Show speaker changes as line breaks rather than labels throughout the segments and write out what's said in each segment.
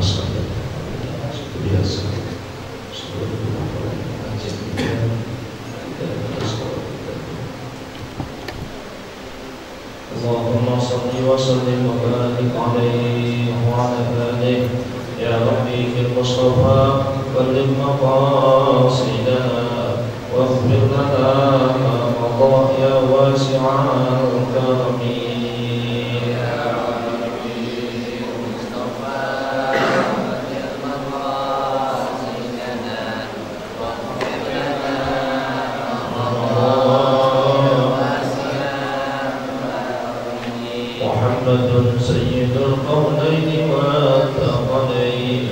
sekalian, seperti biasa sebelum memulai kajian kita sekolah kita. Allahumma salli wa sallim wa barik alaihi wa ala alihi ya Rabbi bil Mustafa balligh maqasidana waghfir lana ma madha ya wasi'al karami. محمد سيد القولين والثقلين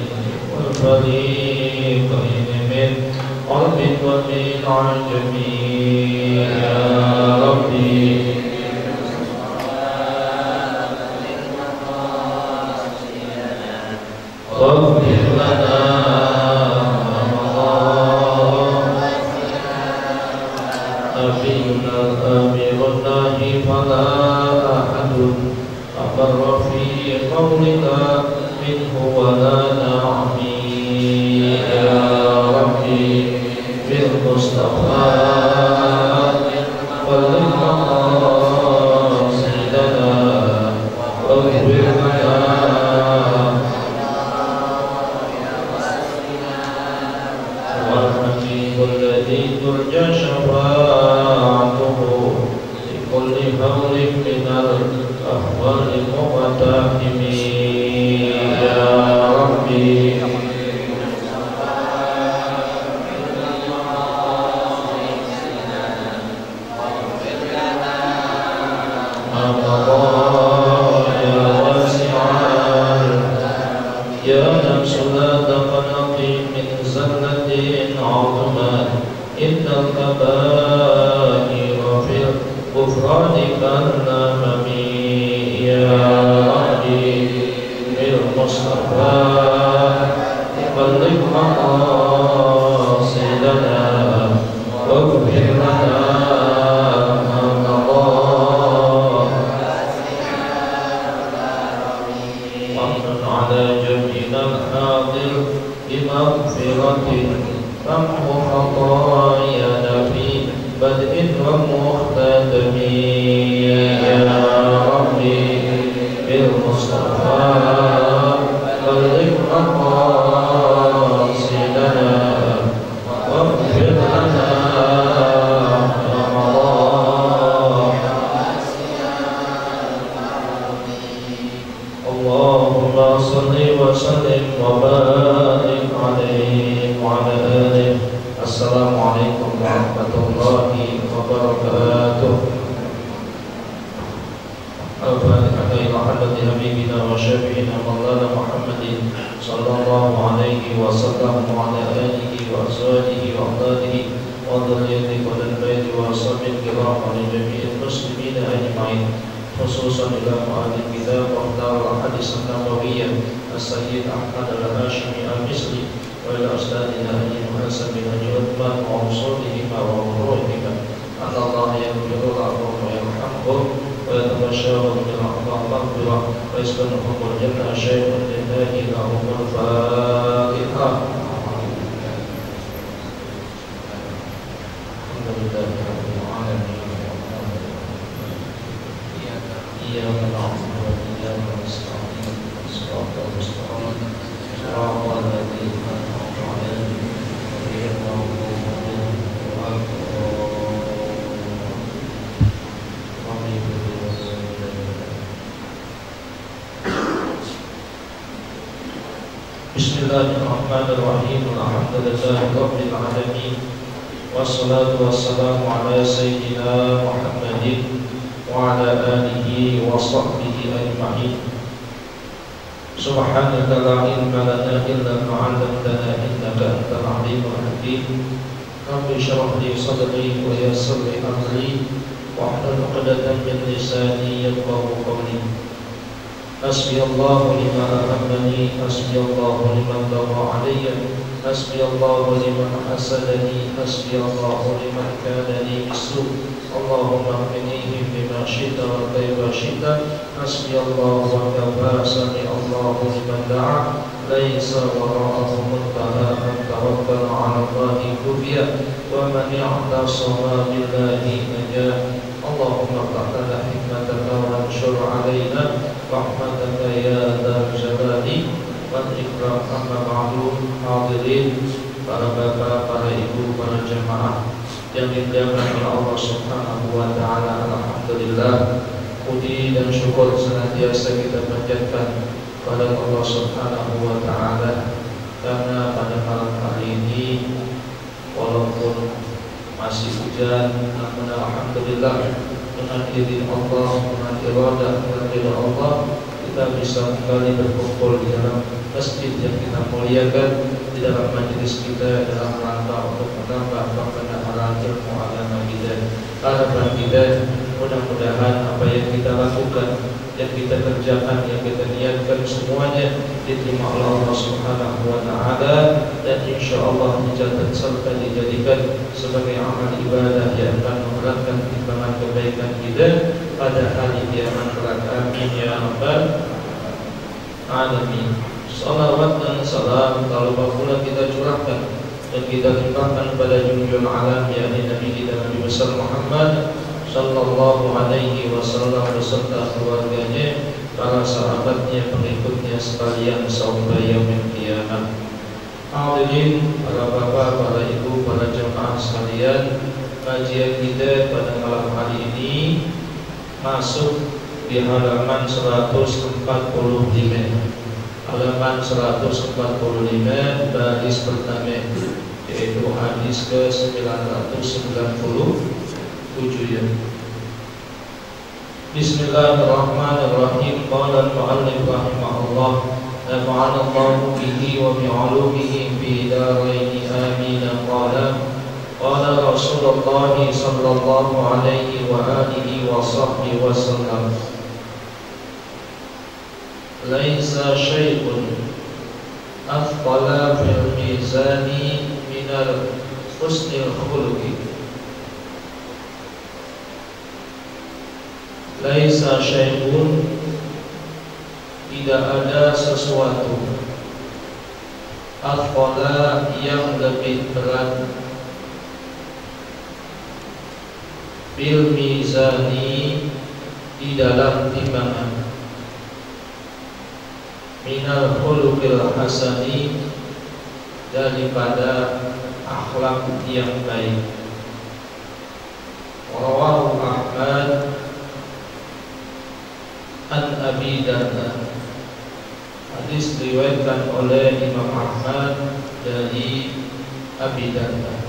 والفريقين من قلب ومن عجم يا ربي واغفر لنا نبينا الأمير الناهي فلا أحد أبر في قولنا منه ولا نعمي يا ربي بالمصطفى بلغ مقاصدنا واغفر لنا والحكيم الذي ترجى شفاعته لكل هول من الأهوال المقتحم يا ربي ما مضى يا واسع يا نفس لا تقنطي من زلة عظمى إن الكبائر في الغفران كالنمم يا ربي بالمصطفى بلغ مقاصدنا واغفر لنا ما مضى وامن على جميع الحاضر بمغفرة تمحو خطايانا في بدء ومختتم يا ربي بالمصطفى بلغ مقاصدنا واغفر لنا ما مضى اللهم صل وسلم وبارك عليه وعلى آله. Assalamualaikum warahmatullahi wabarakatuh. Al-Fatihah ila hadrati habibina wa syafi'ina maulana Muhammadin sallallahu alaihi wasallam wa ala alihi wa azwajihi wa auladihi wa dhurriyyatihi wa al-baiti wa ashabihi kiram wa li jami'il muslimina ajma'in, khususan ila mu'allim kitab wa al-hadis an-nabawiyyah as-sayyid Ahmad al-Hashimi al-Misri wa ila ustadina Haji Muhammad bin Haji Uthman wa usulihima wa uruhima anna Allah yaghfiru lahum wa yarhamhum wa yatabashshahum bil maghfirah wa yaskunuhum al-jannah syai'un lillahi lahum al-Fatihah. Alhamdulillahi rabbil alamin. Iyyaka na'budu wa iyyaka nasta'in. Shiratal mustaqim. Shiratal ladzina an'amta 'alaihim ghairil maghdubi 'alaihim Bismillahirrahmanirrahim. Alhamdulillahi rabbil alamin. Wassalatu wassalamu ala sayyidina Muhammadin wa ala alihi wa sahbihi ajma'in. Subhanaka la ilma lana illa ma 'allamtana innaka antal alimul hakim. Rabbi shrah li sadri wa yassir li amri wahlul 'uqdatam min lisani yafqahu qawli. Hasbiyallahu liman ahammani, hasbiyallahu liman dawa alayya, hasbiyallahu liman hasadani, hasbiyallahu liman kadani bisu. Allahumma qinihim bima syi'ta wa kaifa syi'ta. Hasbiyallahu wa kafa, sami'allahu liman da'a, laisa wara'ahu muntaha, man tawakkala 'ala Allahi kufiya, wa man i'tasama billahi najah. Allahumma ta'ala hikmataka wa anshur alaina rahmataka ya dzal jalali wal ikram. Amma ba'du. Hadirin, para bapak, para ibu, para jamaah yang dimuliakan oleh Allah Subhanahu wa taala, alhamdulillah, puji dan syukur senantiasa kita panjatkan pada Allah Subhanahu wa taala karena pada malam hari ini walaupun masih hujan, namun alhamdulillah dengan izin Allah, dengan iradah dan ridha Allah, kita bisa kembali berkumpul di dalam masjid yang kita muliakan, di dalam majelis kita, dalam rangka untuk menambah pembenaran ilmu agama kita. Harapan kita, mudah-mudahan apa yang kita lakukan, yang kita kerjakan, yang kita niatkan semuanya diterima oleh Allah Subhanahu wa taala, dan insyaallah dicatat serta dijadikan sebagai amal ibadah yang akan memberatkan timbangan kebaikan kita pada hari kiamat kelak. Amin ya rabbal alamin. Salawat dan salam tak lupa pula kita curahkan dan kita limpahkan kepada junjungan alam, yakni Nabi kita Nabi besar Muhammad sallallahu alaihi wasallam beserta keluarganya, para sahabatnya, pengikutnya sekalian sampai yaumil qiyamah. Hadirin, para bapak, para ibu, para jemaah sekalian, kajian kita pada malam hari ini masuk di halaman 145. Halaman 145 baris pertama, yaitu hadis ke 997 ya. Bismillahirrahmanirrahim. Qala al-mu'allif rahimahullah, nafa'ana Allahu bihi wa bi'ulumihi fi daraini amin. Qala Rasulullah sallallahu alaihi wa alihi wa sahbihi wa sallam, laisa syai'un athqala fil mizani minal husnil khuluqi. Laisa syai'un, tidak ada sesuatu, athqala, yang lebih berat, bil mizani, di dalam timbangan, minal khuluqil hasani, daripada akhlak yang baik. Rawahu Ahmad an Abi Darda. Hadis diriwayatkan oleh Imam Ahmad dari Abi Darda.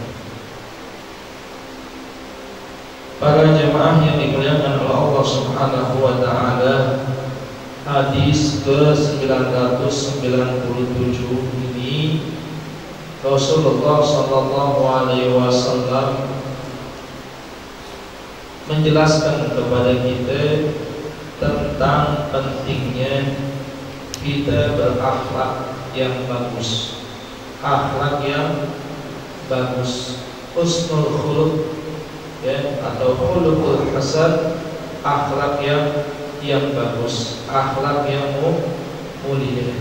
Para jemaah yang dimuliakan oleh Allah Subhanahu wa taala, hadis ke-997 ini Rasulullah sallallahu alaihi wasallam menjelaskan kepada kita tentang pentingnya kita berakhlak yang bagus, akhlak yang bagus, husnul khuluq ya, atau khuluqul hasan, akhlak yang bagus, akhlak yang mulia.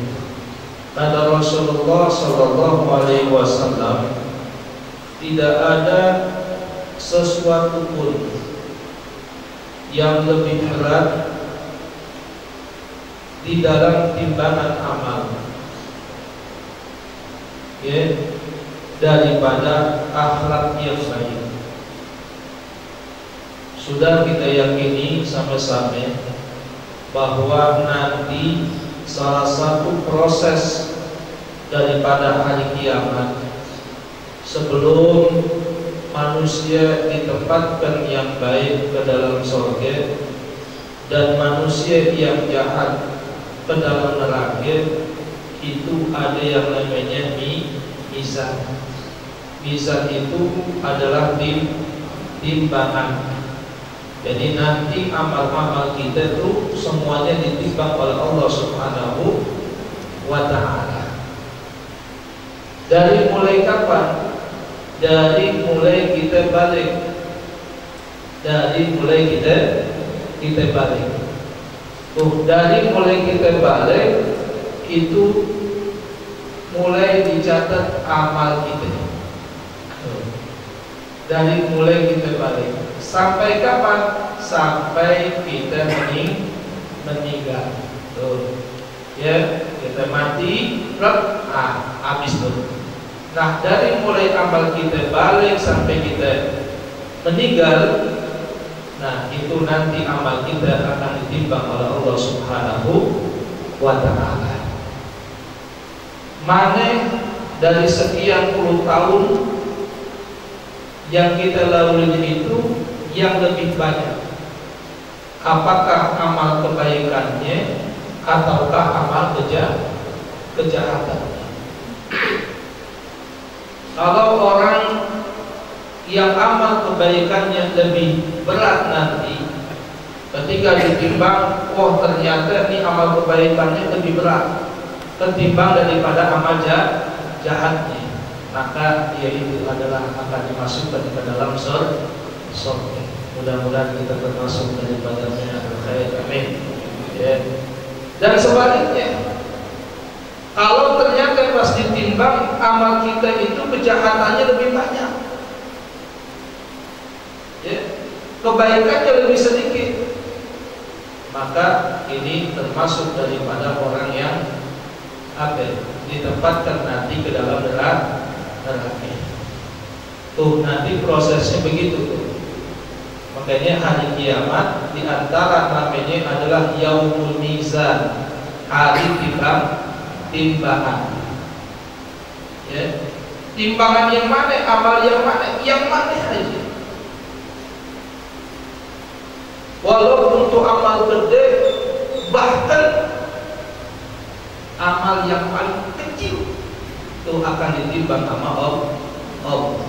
Kata Rasulullah sallallahu alaihi wasallam, tidak ada sesuatu pun yang lebih berat di dalam timbangan amal ya, daripada akhlak yang baik. Sudah kita yakini sama-sama bahwa nanti salah satu proses daripada hari kiamat, sebelum manusia ditempatkan yang baik ke dalam surga dan manusia yang jahat ke dalam neraka, itu ada yang namanya mizan. Mizan itu adalah timbangan. Jadi nanti amal-amal kita tuh semuanya ditimbang oleh Allah Subhanahu wa ta'ala. Dari mulai kapan? Dari mulai kita balik. Dari mulai kita balik. Tuh, dari mulai kita balik itu mulai dicatat amal kita. Dari mulai kita balik sampai kapan? Sampai kita meninggal. Tuh. Ya, kita mati, habis tuh. Nah, dari mulai amal kita balik sampai kita meninggal, nah itu nanti amal kita akan ditimbang oleh Allah Subhanahu wa ta'ala. Mana dari sekian puluh tahun yang kita lalui itu yang lebih banyak? Apakah amal kebaikannya ataukah amal kejahatan? Kalau orang yang amal kebaikannya lebih berat nanti, ketika ditimbang, oh ternyata ini amal kebaikannya lebih berat ketimbang daripada amal jahatnya, maka dia itu adalah akan dimasukkan ke dalam surga. Mudah-mudahan kita termasuk daripada al-khair, amin. Ya. Dan sebaliknya, kalau ternyata pas ditimbang amal kita itu kejahatannya lebih banyak, ya, kebaikannya lebih sedikit, maka ini termasuk daripada orang yang ditempatkan nanti ke dalam neraka. Tuh nanti prosesnya begitu tuh. Makanya hari kiamat diantara namanya adalah Yaumul Mizan, hari timbangan. Ya, timbangan yang mana, amal yang mana, aja. Walaupun untuk amal gede, bahkan amal yang paling kecil itu akan ditimbang sama Allah.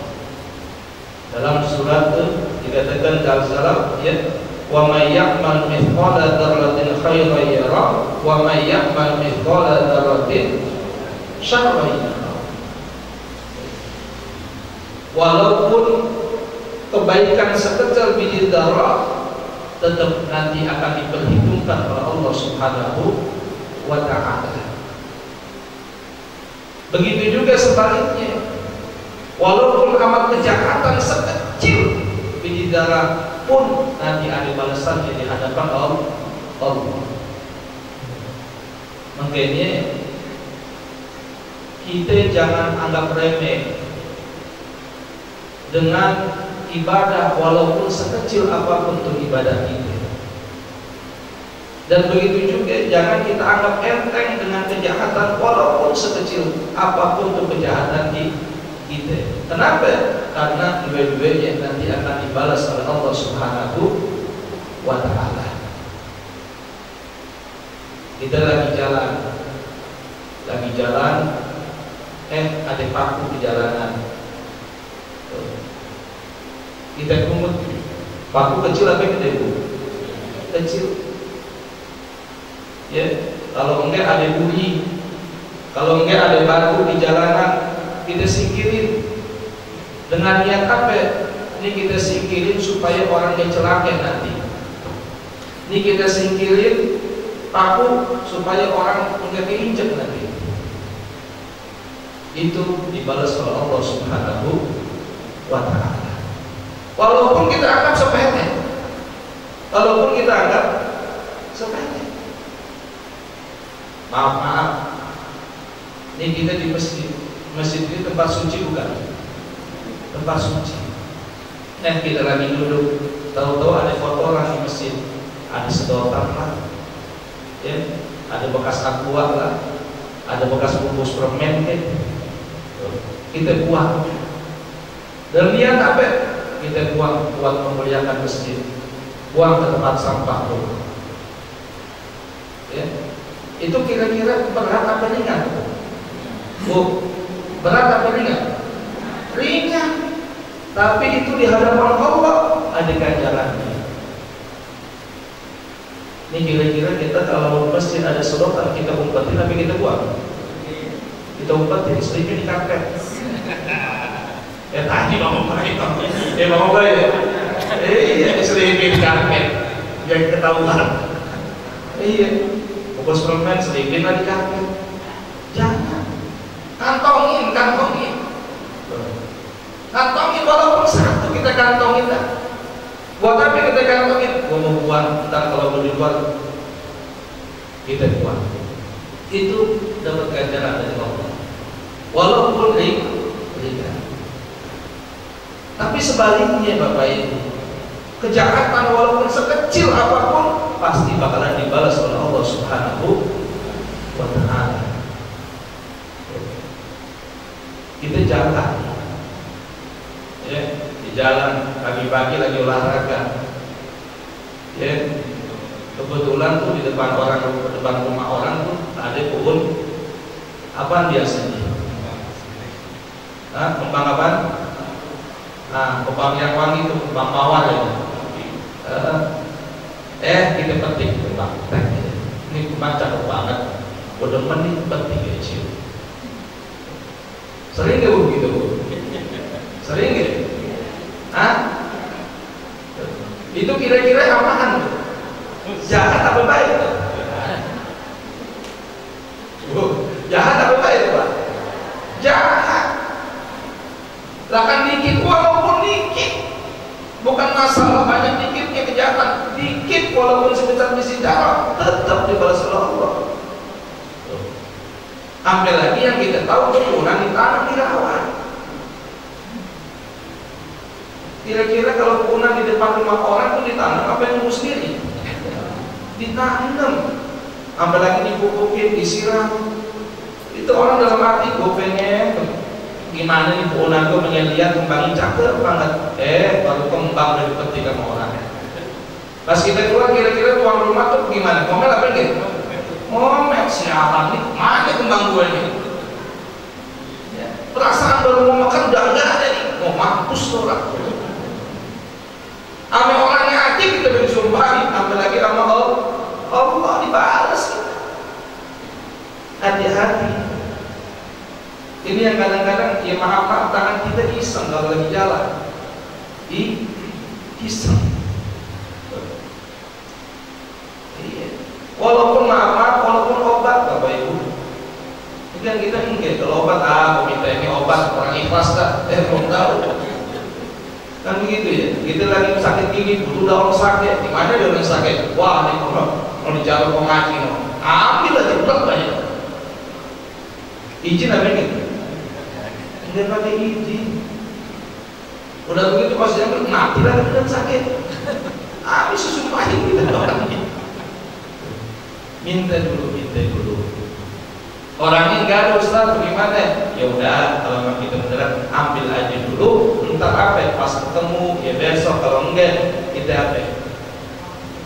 Dalam surat itu dikatakan dalam ya, wa may ya'mal mithqala dzarratin khairan yara wa may ya'mal mithqala dzarratin syarran yara. Walaupun kebaikan sekecil biji zarah tetap nanti akan diperhitungkan oleh Allah Subhanahu wa ta'ala. Begitu juga sebaliknya, walaupun amal kejahatan sekecil biji zarah pun nanti ada balasannya di hadapan Allah. Makanya kita jangan anggap remeh dengan ibadah walaupun sekecil apapun untuk ibadah kita. Dan begitu juga jangan kita anggap enteng dengan kejahatan walaupun sekecil apapun untuk kejahatan kita. Kenapa? Karena dua-duanya nanti akan dibalas oleh Allah Subhanahu wa ta'ala. Kita lagi jalan, ada paku di jalanan. Kita pungut, paku kecil apa gede bu? Kecil. Ya, kalau enggak ada bunyi, kalau enggak ada batu di jalanan, kita singkirin. Dengan niat apa? Ini kita singkirin supaya orang yang celaka nanti. Ini kita singkirin paku supaya orang enggak keinjek nanti. Itu dibalas oleh Allah Subhanahu wa ta'ala. Walaupun kita anggap sepele, maaf, ini kita di masjid ini tempat suci bukan? Tempat suci. Nah kita lagi duduk, tahu-tahu ada foto orang di masjid, ada sedotan lah, ya, ada bekas aqua lah, ada bekas bungkus permen kan, kita buang. Dan lihat apa? Kita buang buat memuliakan masjid, buang ke tempat sampah tuh. Ya, itu kira-kira berat apa ringan? Berat apa ringan? Ringan. Tapi itu di hadapan Allah ada ganjarannya. Ini kira-kira kita kalau masjid ada sedotan kita umpetin tapi kita buang. Kita umpetin, selimnya di karpet. Ya tadi mau baik, mau baik. Iya, selimnya di karpet. Jangan ketahuan. Iya, bungkus permen selimnya di karpet. Jangan. Kantongin. Kantongin walaupun satu kita kantongin dah. Buat apa kita kantongin? Gua mau buang, ntar kalau mau di luar kita buang. Itu dapat ganjaran dari Allah. Walaupun ringan. Tapi sebaliknya Bapak Ibu, kejahatan walaupun sekecil apapun pasti bakalan dibalas oleh Allah Subhanahu wa Ta'ala. Kita jalan, ya, di jalan pagi-pagi lagi olahraga, ya, kebetulan tuh di depan rumah orang tuh ada pohon apa biasanya? Kembang apa? Kembang yang wangi itu kembang mawar ya. Kita petik kembang. Ini kembang cakep banget. Udah menit petik ya cium. Sering gak begitu Bu? Sering gak? Itu kira-kira apaan? Jahat apa baik? Jahat apa baik Pak? Jahat. Bahkan dikit walaupun dikit, bukan masalah banyak dikitnya kejahatan, dikit walaupun sebesar biji darah tetap dibalas oleh Allah. Ambil lagi yang kita tahu keturunan ditanam dirawat. Kira-kira kalau keturunan di depan rumah orang itu ditanam apa yang nunggu sendiri? Ditanam. Ambil lagi dipupukin, disiram. Itu orang dalam hati gue pengen gimana nih keturunan gue pengen lihat kembangin cakep banget. Baru kembang dari petik sama orang. Pas kita keluar kira-kira tuan rumah tuh gimana? Ngomel apa enggak? Ngomel siapa nih? Mana kembang gue nih? Ya, perasaan baru mau makan udah enggak ada nih. Mau mampus tuh orang. Ame orang yang aktif kita berjumpai, apalagi sama Allah dibalas kita. Hati-hati. Ini yang kadang-kadang ya maaf tangan kita iseng kalau lagi jalan. Iseng. Walaupun walaupun obat Bapak Ibu. Ini kan kita enggak kalau obat minta ini obat orang ikhlas tak? Belum tahu. Kan begitu ya. Kita lagi sakit gigi butuh orang sakit. Di mana dia orang sakit? Wah ini mau dijaga pengaji no. Ambil aja berat banyak. Izin apa ini? Enggak pakai izin. Udah begitu pas dia mati lagi dengan sakit. Habis susumpahin kita orang ini. Minta dulu. Orangnya nggak ada Ustaz, bagaimana? Ya udah, kalau memang kita beneran ambil aja dulu. Entar apa? Pas ketemu ya besok. Kalau enggak kita apa?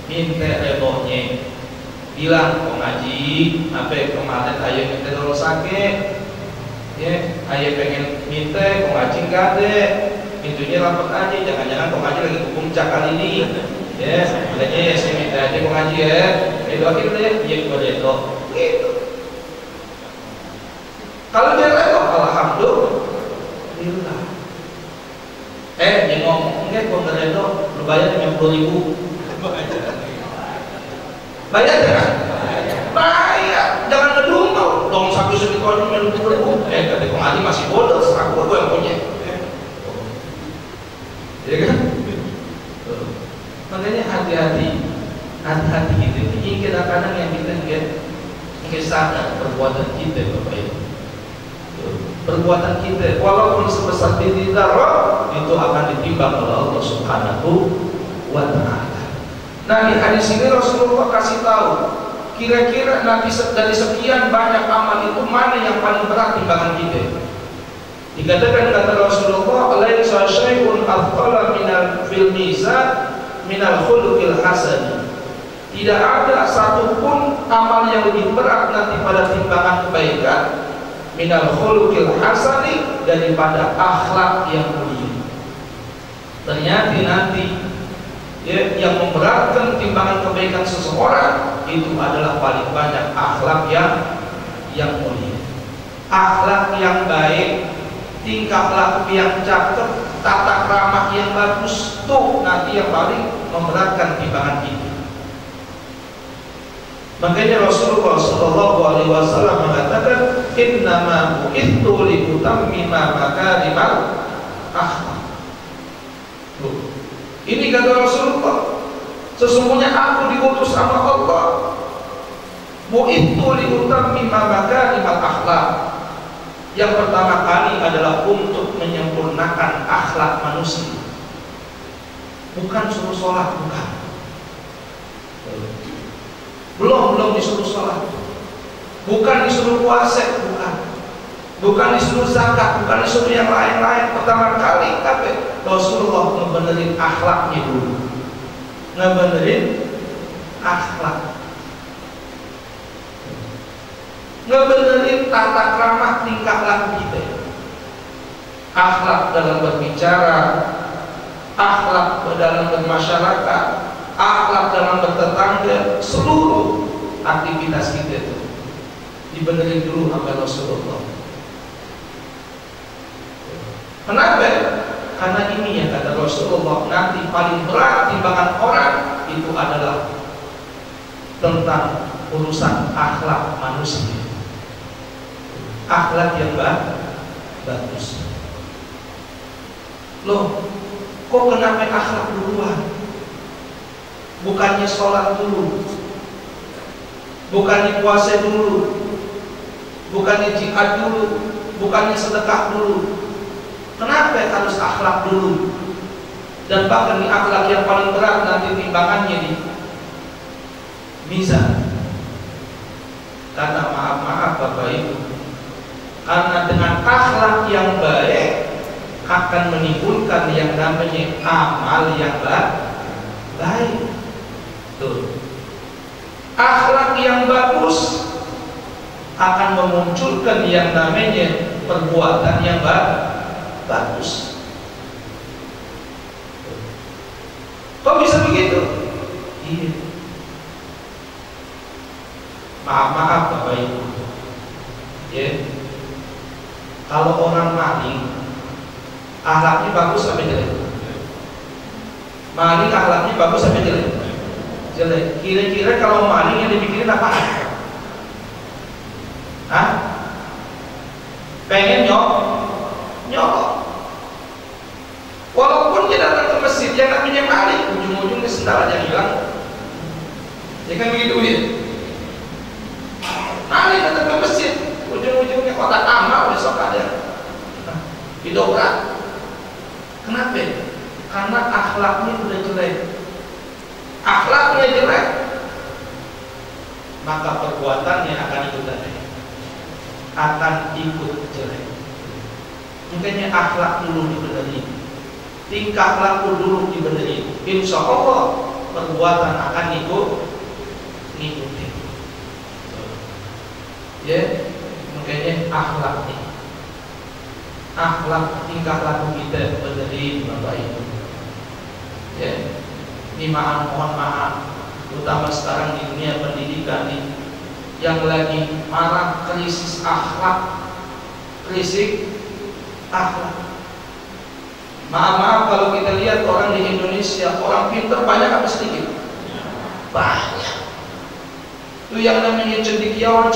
Minta redohnya. Bilang kok ngaji, apa kemarin ayah minta dulu sakit. Ya, ayah pengen minta kok ngaji nggak ada. Pintunya rapat aja, jangan-jangan kok ngaji lagi puncak kali ini. Ya, makanya ya saya minta aja kok ngaji ya. Itu akhirnya ya, iya gue redoh. Gitu. Kalau dia redoh, alhamdulillah. Dia ngomong, enggak gue nggak redoh, lu bayar 50.000. Bayar kan? Bayar, jangan ngedumel dong satu segitu aja 50.000. Kata kong Ali masih bodoh, serah gue yang punya. Ya kan? Makanya hati-hati gitu. Ini kadang-kadang yang kita nggak sadar perbuatan kita Bapak Ibu. Perbuatan kita walaupun sebesar biji darah itu akan ditimbang oleh Allah Subhanahu wa Ta'ala. Nah di hadis ini Rasulullah kasih tahu kira-kira nanti dari sekian banyak amal itu mana yang paling berat timbangan kita. Dikatakan kata Rasulullah, "Laisa syai'un athqala minal fil mizan minal khuluqil hasan." Tidak ada satupun amal yang lebih berat nanti pada timbangan kebaikan minal khuluqil hasani daripada akhlak yang mulia. Ternyata nanti ya, yang memberatkan timbangan kebaikan seseorang itu adalah paling banyak akhlak yang mulia, akhlak yang baik, tingkah laku yang cakep, tata krama yang bagus, tuh nanti yang paling memberatkan timbangan itu. Makanya Rasulullah Shallallahu Alaihi Wasallam mengatakan, innama bu'ithu liutammima makarimal akhlak. Ini kata Rasulullah, sesungguhnya aku diutus sama Allah, bu'ithu liutammima makarimal akhlak. Yang pertama kali adalah untuk menyempurnakan akhlak manusia. Bukan suruh sholat, bukan. Belum disuruh sholat, bukan disuruh puasa, bukan disuruh zakat, bukan disuruh yang lain-lain. Pertama kali tapi Rasulullah ngebenerin akhlaknya dulu, ngebenerin akhlak, ngebenerin tata krama tingkah laku kita, akhlak dalam berbicara, akhlak dalam bermasyarakat, akhlak dalam bertetangga, seluruh aktivitas kita itu dibenerin dulu sama Rasulullah. Kenapa? Karena ini yang kata Rasulullah, nanti paling berat timbangan orang itu adalah tentang urusan akhlak manusia, akhlak yang bagus. Loh, kok kenapa akhlak duluan? Bukannya sholat dulu, bukannya puasa dulu, bukannya jihad dulu, bukannya sedekah dulu. Kenapa harus akhlak dulu? Dan bahkan ini akhlak yang paling berat nanti timbangannya di mizan. Karena maaf Bapak Ibu, karena dengan akhlak yang baik akan menimbulkan yang namanya amal yang baik. Tuh. Akhlak yang bagus akan memunculkan yang namanya perbuatan yang bagus. Kok bisa begitu? Iya. Maaf Bapak Ibu, ya. Kalau orang maling, akhlaknya bagus apa jelek? Maling akhlaknya bagus apa jelek? Jelek. Kira-kira kalau maling yang dipikirin apaan? Hah? Pengen nyolong. Walaupun dia datang ke masjid, yang namanya maling, ujung-ujungnya sendal aja hilang. Ya kan begitu ya? Maling datang ke masjid, ujung-ujungnya kotak amal besok ada didobrak. Kenapa? Karena akhlaknya udah jelek. Akhlaknya jelek, maka perbuatannya akan ikut jelek. Makanya akhlak dulu dibenerin, tingkah laku dulu dibenerin. Insya Allah perbuatan akan ngikutin. Ya, makanya akhlak nih, akhlak tingkah laku kita benerin Bapak Ibu. Ya. Ini mohon maaf, terutama sekarang di dunia pendidikan nih, yang lagi marah krisis akhlak. Maaf kalau kita lihat orang di Indonesia, orang pintar banyak apa sedikit? Banyak. Itu yang namanya cendekiawan,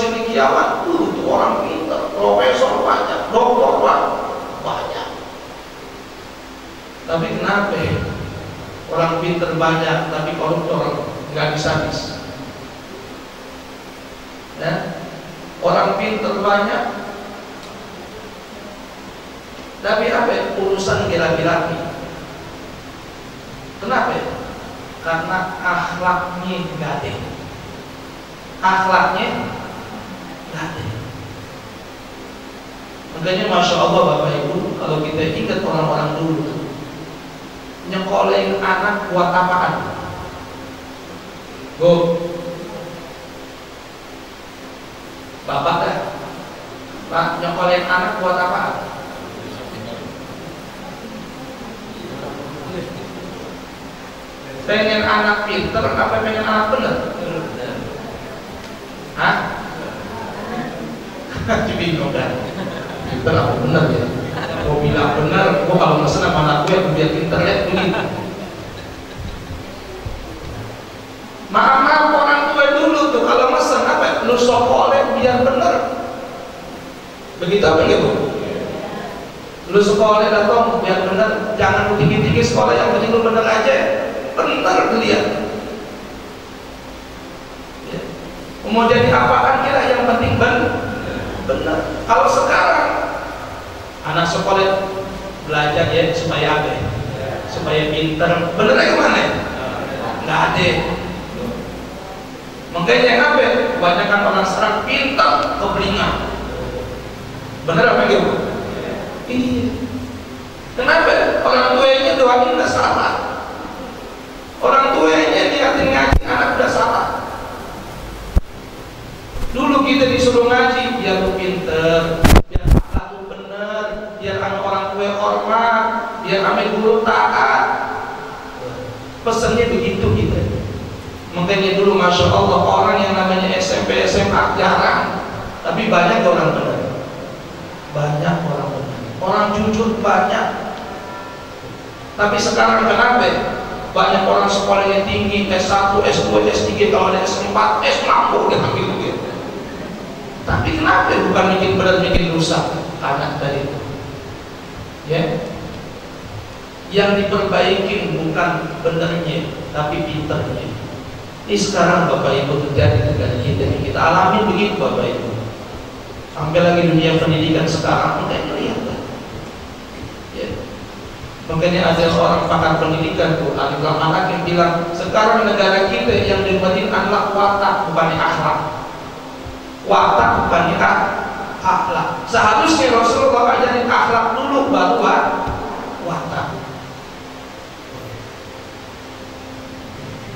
tuh orang pintar, profesor banyak, doktor banyak. Tapi kenapa ya? Orang pintar banyak, tapi koruptor nggak habis. Ya? Orang pintar banyak, tapi apa? Urusan laki-laki. Kenapa? Karena akhlaknya nggak ada. Makanya Masya Allah Bapak Ibu, kalau kita ingat orang-orang dulu, nyekolahin anak buat apaan? Bapak dah, Pak, nyekolahin anak buat apaan? Pengen anak pinter apa pengen anak bener? Hah? Bingung kan? Pinter apa bener ya? Mau bilang bener, gua kalau mesen sama anak gue biar pinter ya begitu. Maaf orang tua dulu tuh kalau mesen apa? Lu sekolah biar bener. Begitu apa gitu? Lu sekolah datang biar bener, jangan lu tinggi-tinggi sekolah, yang penting lu bener aja. Bener dilihat. Ya. Mau jadi apa kan kira yang penting bener. Kalau sekarang anak sekolah belajar ya supaya apa? Supaya pinter. Bener aja mana? Nggak ada. Makanya apa? Kebanyakan orang sekarang pinter kebelingan. Bener apa gitu? Iya. Kenapa? Orang tuanya doain udah salah. Orang tuanya niatin ngaji, anak udah salah. Dulu kita disuruh ngaji biar lu pinter, biar akhlak lu bener, biar sama orang tua hormat, biar sama guru taat. Pesannya begitu kita. Makanya dulu masya Allah orang yang namanya SMP SMA jarang, tapi banyak orang benar. Banyak orang benar. Orang jujur banyak. Tapi sekarang kenapa? Banyak orang sekolahnya tinggi, S1, S2, S3, kalau ada S4, S60 dia ambil gitu. Tapi kenapa bukan bikin berat, bikin rusak anak tadi itu? Ya, yang diperbaiki bukan benernya, tapi pinternya. Ini sekarang Bapak Ibu terjadi dengan kita alami begitu Bapak Ibu. Sampai lagi dunia pendidikan sekarang kita lihat. Ya. Makanya ada seorang pakar pendidikan tuh, Alif Anak yang bilang sekarang negara kita yang diumatin adalah watak bukan akhlak. Watak bukan akhlak. Seharusnya Rasulullah ajarin akhlak dulu baru watak.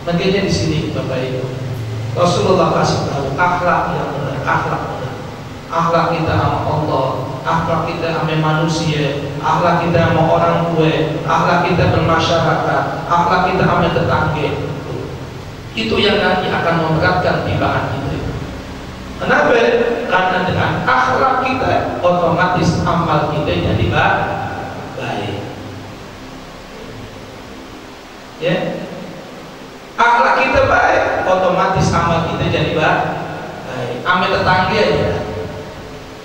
Makanya di sini Bapak Ibu, Rasulullah kasih tahu akhlak yang benar, akhlak benar. Akhlak kita sama Allah, akhlak kita sama manusia, akhlak kita sama orang tua, akhlak kita bermasyarakat, akhlak kita sama tetangga. Itu yang nanti akan memberatkan timbangan kita. Kenapa? Karena dengan akhlak kita otomatis amal kita jadi baik. Ya. Akhlak kita baik, otomatis amal kita jadi baik. Sama tetangga aja.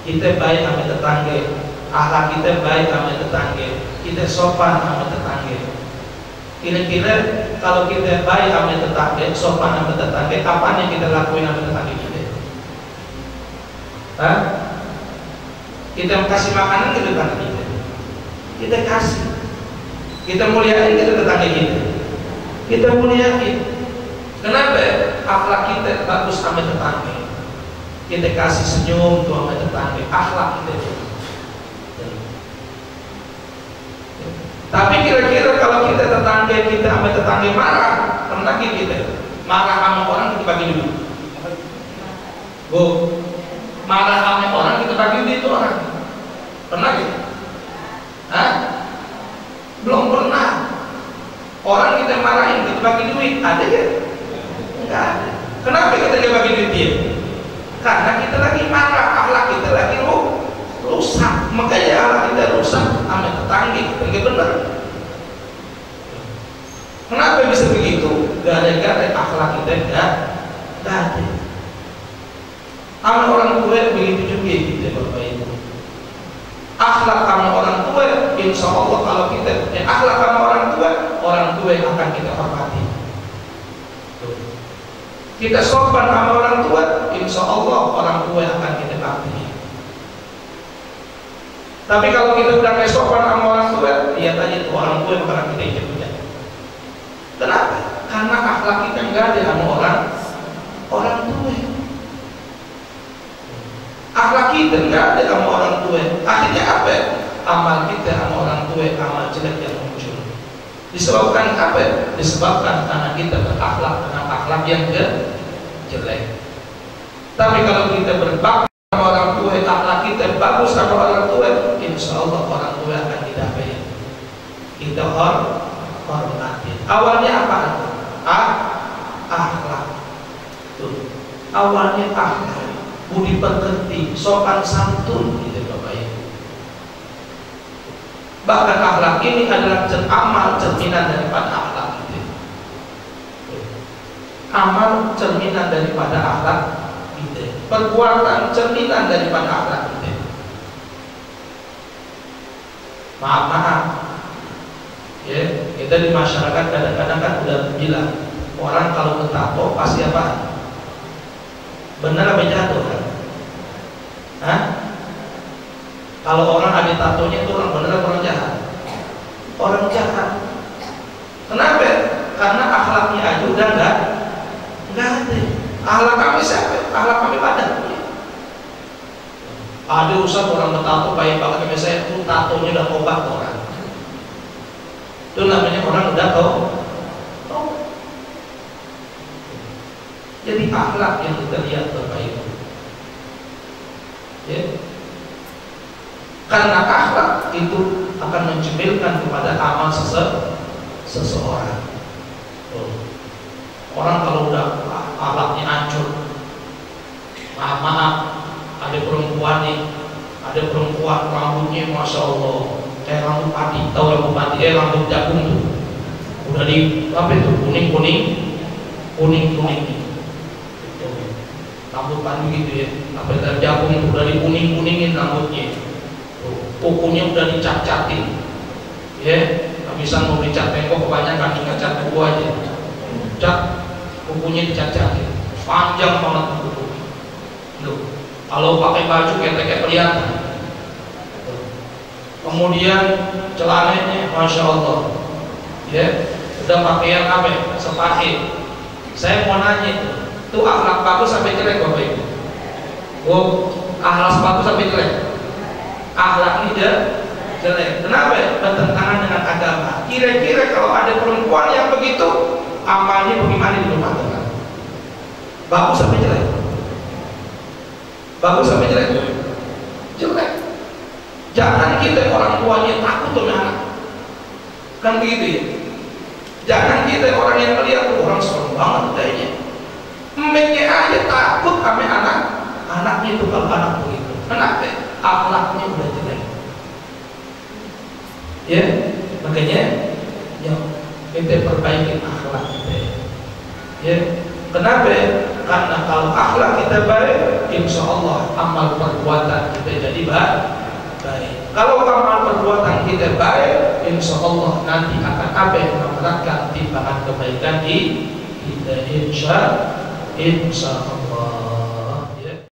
Kita baik sama tetangga, akhlak kita baik sama tetangga, kita sopan sama tetangga. Kira-kira kalau kita baik sama tetangga, sopan sama tetangga, apa yang kita lakuin sama tetangga kita? Hah? Kita kasih makanan ke tetangga kita, kita kasih. Kita muliain ke tetangga kita muliain. Kenapa? Akhlak kita bagus sama tetangga. Kita kasih senyum tuh sama tetangga, akhlak kita. Tapi kira-kira kalau kita tetangga kita sama tetangga marah, pernah kita marah sama orang kita bagi duit? Marah sama orang kita bagi duit itu orang? Pernah gitu? Hah? Belum pernah. Orang kita marahin kita bagi duit, ada ya? Enggak ada. Kenapa kita gak bagi duit dia? Karena kita lagi marah, akhlak kita lagi rusak. Makanya akhlak kita rusak sama tetangga kita nggak benar. Kenapa bisa begitu? Gara-gara akhlak kita nggak ada. Sama orang tua begitu juga kita Bapak Ibu. Akhlak sama orang tua, insya Allah kalau kita akhlak sama orang tua akan kita hormati. Kita sopan sama orang tua, insya Allah orang tua akan kita bakti. Tapi kalau kita udah kayak sopan sama orang tua, lihat aja tuh orang tua bakal kita injak-injak. Kenapa? Karena akhlak kita nggak ada sama orang tua. Akhlak kita nggak ada sama orang tua. Akhirnya apa? Amal kita sama orang tua, amal jelek yang muncul. Disebabkan apa? Disebabkan karena kita berakhlak dengan akhlak yang jelek. Tapi kalau kita berbakti sama orang tua, akhlak kita bagus sama orang tua, insya Allah orang tua akan kita hormati. Awalnya apa? akhlak. Tuh, awalnya akhlak, budi pekerti, sopan santun, gitu Bapak Ibu. Bahkan akhlak ini adalah amal cerminan daripada akhlak gitu. Amal cerminan daripada akhlak gitu. Perbuatan cerminan daripada akhlak gitu. Maaf, ya, kita di masyarakat kadang-kadang kan udah bilang orang kalau bertato pasti apa? Benar apa jatuh kan? Hah? Kalau orang ada tatonya itu orang benar apa orang jahat? Orang jahat. Kenapa? Karena akhlaknya aja udah enggak ada. Akhlak kami siapa? Akhlak kami padat. Ada ustaz orang bertato pakai saya itu tatonya udah obat orang. Itu namanya orang udah tahu. Jadi akhlak yang kita lihat Bapak Ibu. Ya. Karena akhlak itu akan mencerminkan kepada amal seseorang. Orang kalau udah akhlaknya hancur, maaf, ada perempuan nih, ada perempuan rambutnya masya Allah kayak rambut padi, tahu rambut padi? Rambut jagung tuh, udah di apa itu kuning gitu. Rambut padi gitu ya, apa itu jagung itu udah dikuning-kuningin rambutnya, kukunya udah dicat-catin, ya, habisan mau dicat tengkok kebanyakan cuma cat kuku aja, cat kukunya dicat-catin, panjang banget kuku. Loh, kalau pakai baju ketek kelihatan. Kemudian celananya masya Allah, ya, udah pakaian apa? Sepaket. Saya mau nanya itu akhlak bagus sampai jelek Bapak Ibu? Oh, akhlak bagus sampai jelek. Akhlak ini jelek. Kenapa? Bertentangan dengan agama. Kira-kira kalau ada perempuan yang begitu, amalnya bagaimana di rumah tangga? Bagus sampai jelek? Bagus sampai jelek? Jelek. Jangan kita orang tuanya takut sama anak. Kan begitu ya? Jangan kita orang yang melihat tuh orang serem banget kayaknya. Emaknya aja takut sama anaknya itu kalau anak begitu. Kenapa? Akhlaknya udah jelek. Ya, makanya ya kita perbaiki akhlak kita. Ya, kenapa? Karena kalau akhlak kita baik, insya Allah amal perbuatan kita jadi baik. Kalau amal perbuatan kita baik, insya Allah nanti akan apa yang mendapatkan timbangan kebaikan di kita insya Allah.